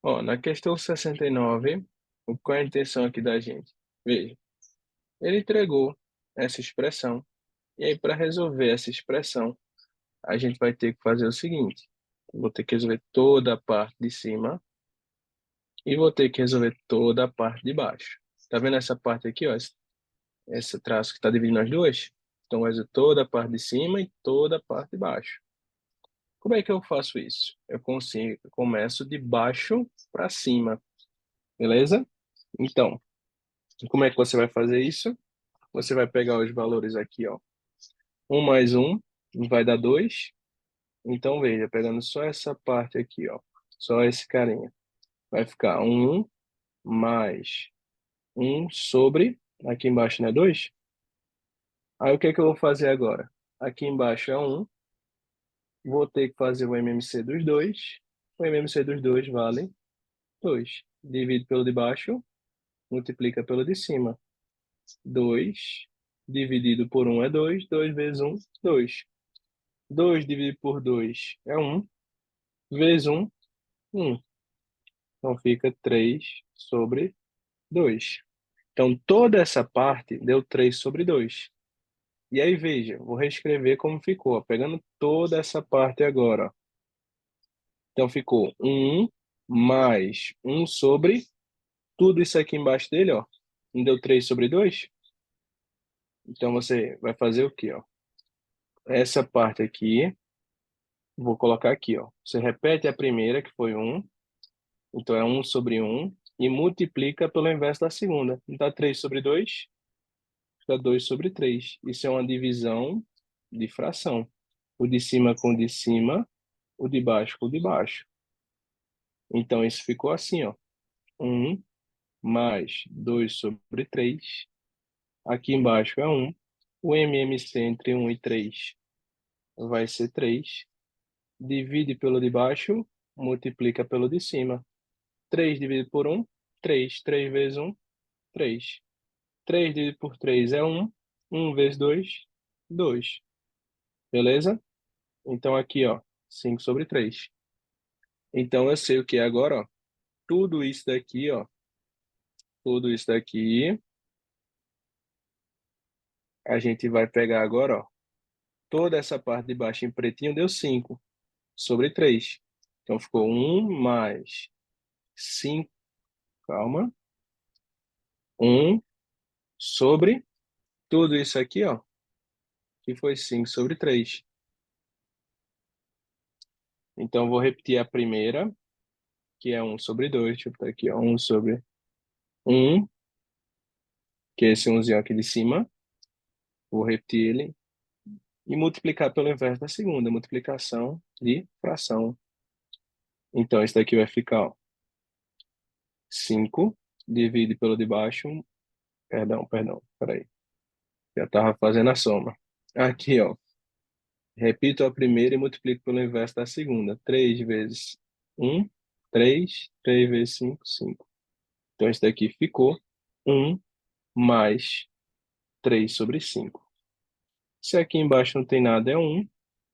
Ó, na questão 69, qual é a intenção aqui da gente? Veja, ele entregou essa expressão, e aí para resolver essa expressão, a gente vai ter que fazer o seguinte: vou ter que resolver toda a parte de cima e vou ter que resolver toda a parte de baixo. Tá vendo essa parte aqui, ó? Esse traço que está dividindo as duas? Então, vai fazer toda a parte de cima e toda a parte de baixo. Como é que eu faço isso? Eu começo de baixo para cima, beleza? Então, como é que você vai fazer isso? Você vai pegar os valores aqui, ó. 1 mais 1 vai dar 2. Então, veja, pegando só essa parte aqui, ó. Só esse carinha. Vai ficar 1 mais 1 sobre... Aqui embaixo não é 2? Aí, o que é que eu vou fazer agora? Aqui embaixo é 1. Vou ter que fazer o MMC dos dois. O MMC dos dois vale 2. Divide pelo de baixo, multiplica pelo de cima. 2 dividido por 1 é 2. 2 vezes 1, 2. 2 dividido por 2 é 1. Vezes 1, 1. Então fica 3 sobre 2. Então toda essa parte deu 3 sobre 2. E aí veja, vou reescrever como ficou, ó, pegando toda essa parte agora, ó. Então ficou 1 mais 1 sobre tudo isso aqui embaixo dele, ó. Não deu 3 sobre 2? Então você vai fazer o quê, ó? Essa parte aqui, vou colocar aqui, ó. Você repete a primeira, que foi 1. Então é 1 sobre 1. E multiplica pelo inverso da segunda. Não dá 3 sobre 2? Fica 2 sobre 3. Isso é uma divisão de fração. O de cima com o de cima, o de baixo com o de baixo. Então isso ficou assim, ó. 1 mais 2 sobre 3. Aqui embaixo é 1. O MMC entre 1 e 3 vai ser 3. Divide pelo de baixo, multiplica pelo de cima. 3 dividido por 1, 3. 3 vezes 1, 3. 3 dividido por 3 é 1. 1 vezes 2, 2. Beleza? Então aqui, ó, 5 sobre 3. Então eu sei o que é agora, ó. Tudo isso daqui, ó. Tudo isso daqui, a gente vai pegar agora, ó. Toda essa parte de baixo em pretinho deu 5 sobre 3. Então ficou 1 mais 5, calma. 1 sobre tudo isso aqui, ó, que foi 5 sobre 3. Então, vou repetir a primeira, que é 1 sobre 2. Deixa eu botar aqui, ó, 1 sobre 1, que é esse 1zinho aqui de cima. Vou repetir ele e multiplicar pelo inverso da segunda, multiplicação de fração. Então, isso daqui vai ficar, ó, 5 divide pelo de baixo. Perdão, peraí. Já estava fazendo a soma. Aqui, ó. Repito a primeira e multiplico pelo inverso da segunda. 3 vezes 1, 3. 3 vezes 5, 5. Então, isso daqui ficou 1 mais 3 sobre 5. Se aqui embaixo não tem nada, é 1.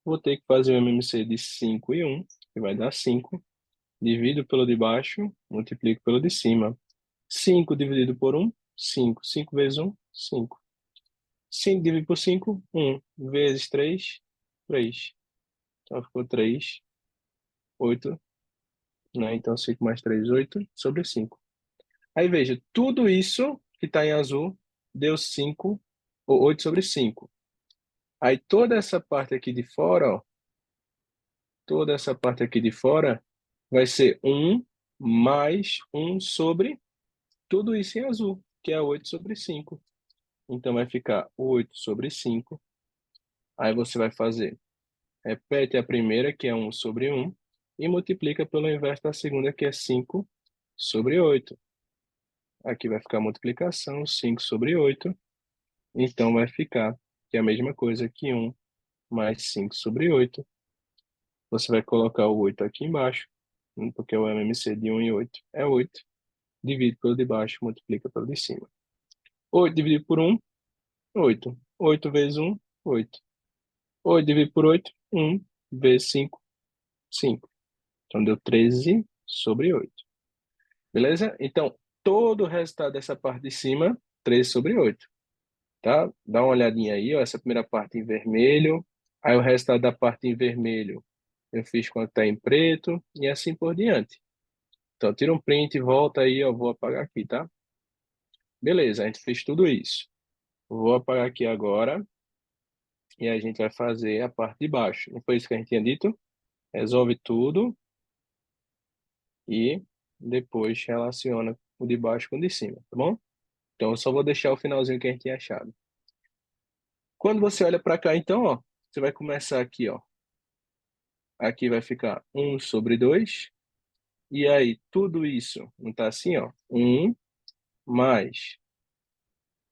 Vou ter que fazer o MMC de 5 e 1, que vai dar 5. Divido pelo de baixo, multiplico pelo de cima. 5 dividido por 1, 5. 5 vezes 1, 5. 5 dividido por 5, 1. Vezes 3, 3. Então ficou 3, 8, né? Então 5 mais 3, 8 sobre 5. Aí veja, tudo isso que está em azul deu 5, ou 8 sobre 5. Aí toda essa parte aqui de fora, ó, toda essa parte aqui de fora vai ser 1 mais 1 sobre tudo isso em azul, que é 8 sobre 5. Então vai ficar 8 sobre 5. Aí você vai fazer, repete a primeira, que é 1 sobre 1, e multiplica pelo inverso da segunda, que é 5 sobre 8. Aqui vai ficar a multiplicação, 5 sobre 8. Então vai ficar, que é a mesma coisa que 1 mais 5 sobre 8. Você vai colocar o 8 aqui embaixo, porque o MMC de 1 e 8 é 8. Divide pelo de baixo, multiplica pelo de cima. 8 dividido por 1, 8. 8 vezes 1, 8. 8 dividido por 8, 1. Vezes 5, 5. Então deu 13 sobre 8. Beleza? Então, todo o resultado dessa parte de cima, 13/8. Tá? Dá uma olhadinha aí, ó, essa primeira parte em vermelho, aí o resultado da parte em vermelho eu fiz quando está em preto, e assim por diante. Então, tira um print e volta aí, eu vou apagar aqui, tá? Beleza, a gente fez tudo isso. Vou apagar aqui agora, e a gente vai fazer a parte de baixo. Não foi isso que a gente tinha dito? Resolve tudo, e depois relaciona o de baixo com o de cima, tá bom? Então, eu só vou deixar o finalzinho que a gente tinha achado. Quando você olha para cá, então, ó, você vai começar aqui, ó. Aqui vai ficar 1/2. E aí, tudo isso não está assim, ó. 1 mais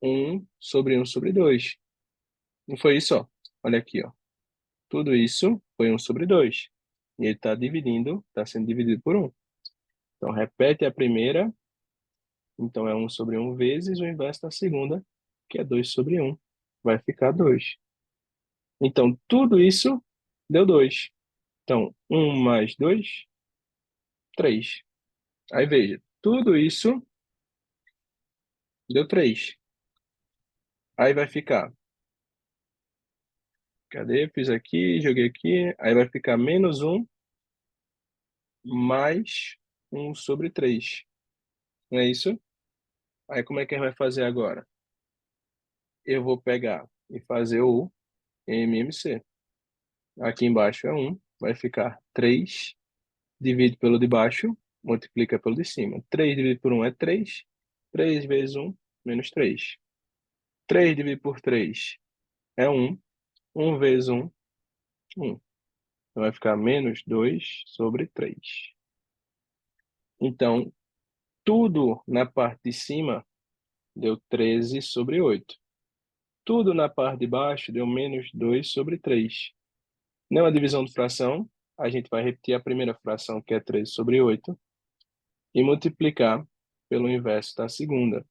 1/1/2. Não foi isso, ó? Olha aqui, ó. Tudo isso foi 1/2. E ele está dividindo, está sendo dividido por 1. Então, repete a primeira. Então, é 1/1 vezes o inverso da segunda, que é 2/1. Vai ficar 2. Então, tudo isso deu 2. Então, 1 mais 2, 3. Aí, veja, tudo isso deu 3. Aí vai ficar. Cadê? Fiz aqui, joguei aqui. Aí vai ficar -1 mais 1/3. Não é isso? Aí como é que a gente vai fazer agora? Eu vou pegar e fazer o MMC. Aqui embaixo é 1. Vai ficar 3. Divide pelo de baixo. Multiplica pelo de cima. 3 dividido por 1 é 3. 3 vezes 1, menos 3. 3 dividido por 3 é 1. 1 vezes 1, 1. Então vai ficar -2/3. Então, tudo na parte de cima deu 13/8. Tudo na parte de baixo deu -2/3. Não é divisão de fração, a gente vai repetir a primeira fração, que é 13/8, e multiplicar pelo inverso da segunda.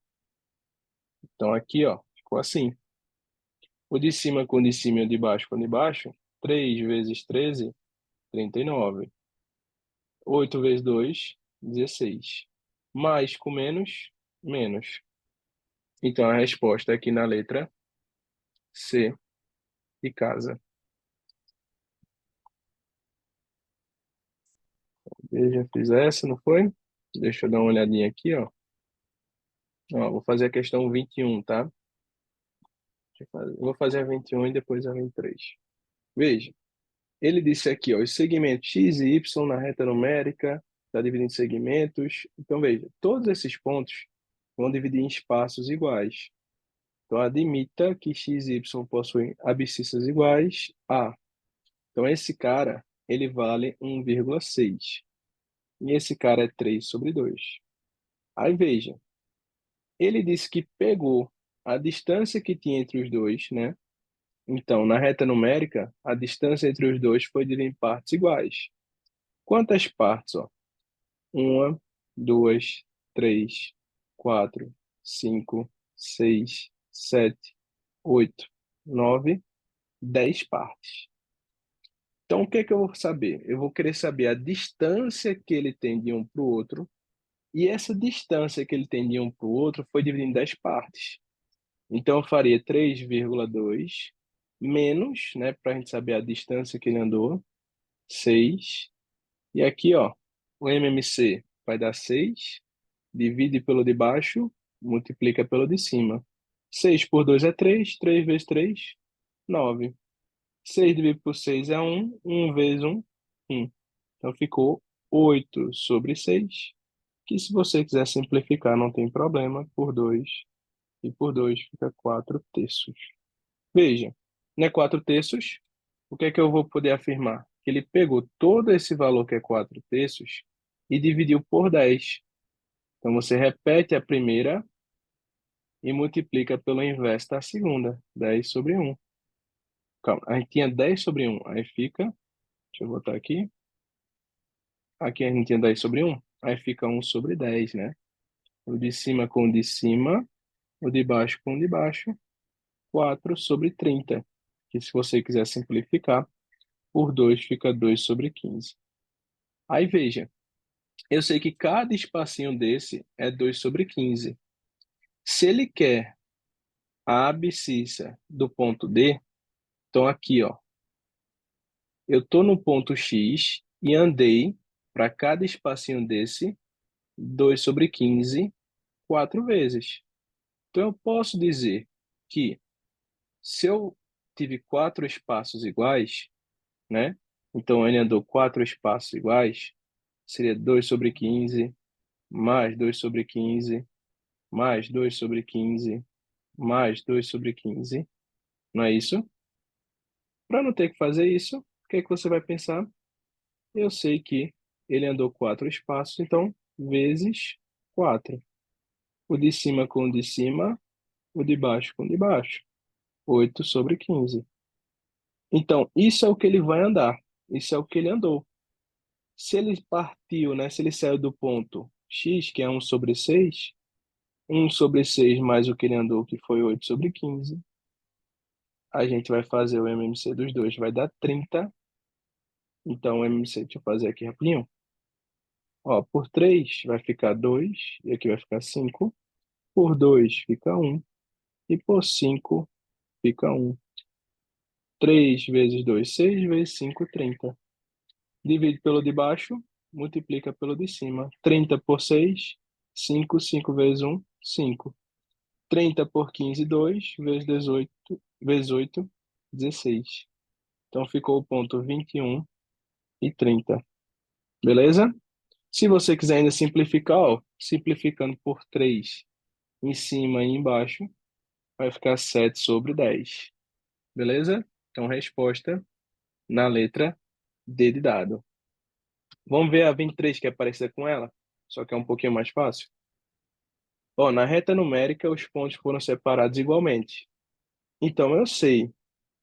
Então, aqui, ó, ficou assim. O de cima com o de cima e o de baixo com o de baixo, 3 vezes 13, 39. 8 vezes 2, 16. Mais com menos, menos. Então, a resposta é aqui na letra C de casa. Eu já fiz essa, não foi? Deixa eu dar uma olhadinha aqui, ó. Ó, vou fazer a questão 21, tá? Vou fazer a 21 e depois a 23. Veja, ele disse aqui, ó, os segmentos x e y na reta numérica, está dividindo em segmentos. Então, veja, todos esses pontos vão dividir em espaços iguais. Então, admita que x e y possuem abscissas iguais a. Então, esse cara, ele vale 1,6. E esse cara é 3/2. Aí, veja, ele disse que pegou a distância que tinha entre os dois, né? Então, na reta numérica, a distância entre os dois foi dividida em partes iguais. Quantas partes, ó? 1, 2, 3, 4, 5, 6, 7, 8, 9, 10 partes. Então, o que é que eu vou saber? Eu vou querer saber a distância que ele tem de um para o outro, e essa distância que ele tem de um para o outro foi dividida em 10 partes. Então, eu faria 3,2 menos, né, para a gente saber a distância que ele andou, 6. E aqui, ó, o MMC vai dar 6, divide pelo de baixo, multiplica pelo de cima. 6 por 2 é 3, 3 vezes 3, 9. 6 dividido por 6 é 1, 1 vezes 1, 1. Então, ficou 8/6, que se você quiser simplificar, não tem problema, por 2. E por 2 fica 4/3. Veja, não é 4/3? O que é que eu vou poder afirmar? Que ele pegou todo esse valor que é 4/3 e dividiu por 10. Então você repete a primeira e multiplica pelo inverso da segunda, 10/1. Calma, a gente tinha 10/1, aí fica, deixa eu botar aqui, aqui a gente tinha 10/1, aí fica 1/10, né? O de cima com o de cima, o de baixo com o de baixo, 4/30, que se você quiser simplificar, por 2 fica 2/15. Aí veja, Eu sei que cada espacinho desse é 2 sobre 15. Se ele quer a abscissa do ponto D, então aqui, ó, eu estou no ponto X e andei para cada espacinho desse 2 sobre 15, 4 vezes. Então eu posso dizer que se eu tive 4 espaços iguais, né? Então ele andou 4 espaços iguais, seria 2 sobre 15, mais 2 sobre 15, mais 2 sobre 15, mais 2 sobre 15. Não é isso? Para não ter que fazer isso, o que é que você vai pensar? Eu sei que ele andou 4 espaços, então vezes 4. O de cima com o de cima, o de baixo com o de baixo. 8 sobre 15. Então, isso é o que ele vai andar. Isso é o que ele andou. Se ele partiu, né? Se ele saiu do ponto X, que é 1 sobre 6, 1 sobre 6 mais o que ele andou, que foi 8 sobre 15, a gente vai fazer o MMC dos dois, vai dar 30. Então, o MMC, deixa eu fazer aqui rapidinho. Ó, por 3 vai ficar 2, e aqui vai ficar 5. Por 2 fica 1, e por 5 fica 1. 3 vezes 2, 6 vezes 5, 30. Divide pelo de baixo, multiplica pelo de cima. 30 por 6, 5. 5 vezes 1, 5. 30 por 15, 2. Vezes 18, vezes 8, 16. Então ficou o ponto 21 e 30. Beleza? Se você quiser ainda simplificar, ó, simplificando por 3 em cima e embaixo, vai ficar 7 sobre 10. Beleza? Então, resposta na letra D de dado. Vamos ver a 23, que é parecida com ela, só que é um pouquinho mais fácil. Ó, na reta numérica, os pontos foram separados igualmente. Então, eu sei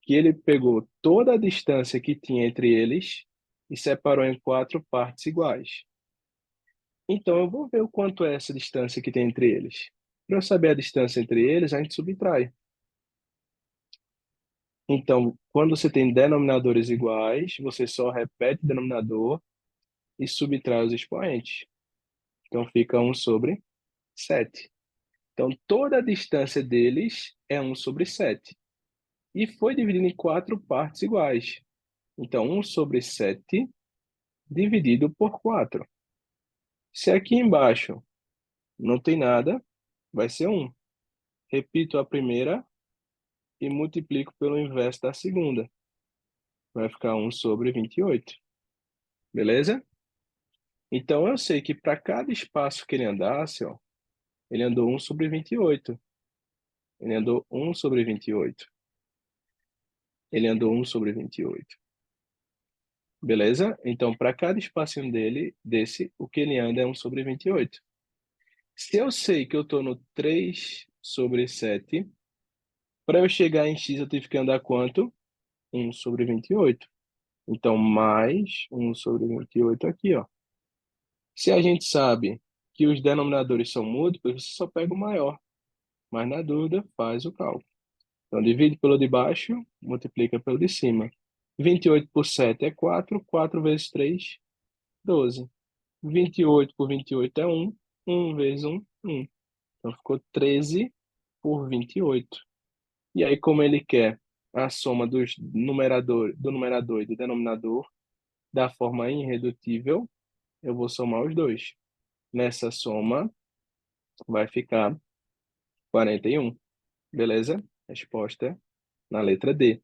que ele pegou toda a distância que tinha entre eles e separou em 4 partes iguais. Então, eu vou ver o quanto é essa distância que tem entre eles. Para eu saber a distância entre eles, a gente subtrai. Então, quando você tem denominadores iguais, você só repete o denominador e subtrai os expoentes. Então, fica 1 sobre 7. Então, toda a distância deles é 1 sobre 7. E foi dividido em 4 partes iguais. Então, 1 sobre 7 dividido por 4. Se aqui embaixo não tem nada, vai ser 1. Repito a primeira e multiplico pelo inverso da segunda. Vai ficar 1 sobre 28. Beleza? Então, eu sei que para cada espaço que ele andasse, ó, ele andou 1 sobre 28. Ele andou 1 sobre 28. Ele andou 1 sobre 28. Beleza? Então, para cada espacinho desse, o que ele anda é 1 sobre 28. Se eu sei que eu estou no 3 sobre 7, para eu chegar em x, eu tive que andar quanto? 1 sobre 28. Então, mais 1 sobre 28 aqui, ó. Se a gente sabe que os denominadores são múltiplos, você só pega o maior. Mas, na dúvida, faz o cálculo. Então, divide pelo de baixo, multiplica pelo de cima. 28 por 7 é 4. 4 vezes 3, 12. 28 por 28 é 1. 1 vezes 1, 1. Então, ficou 13 por 28. E aí, como ele quer a soma do numerador e do denominador da forma irredutível, eu vou somar os dois. Nessa soma, vai ficar 41. Beleza? Resposta na letra D.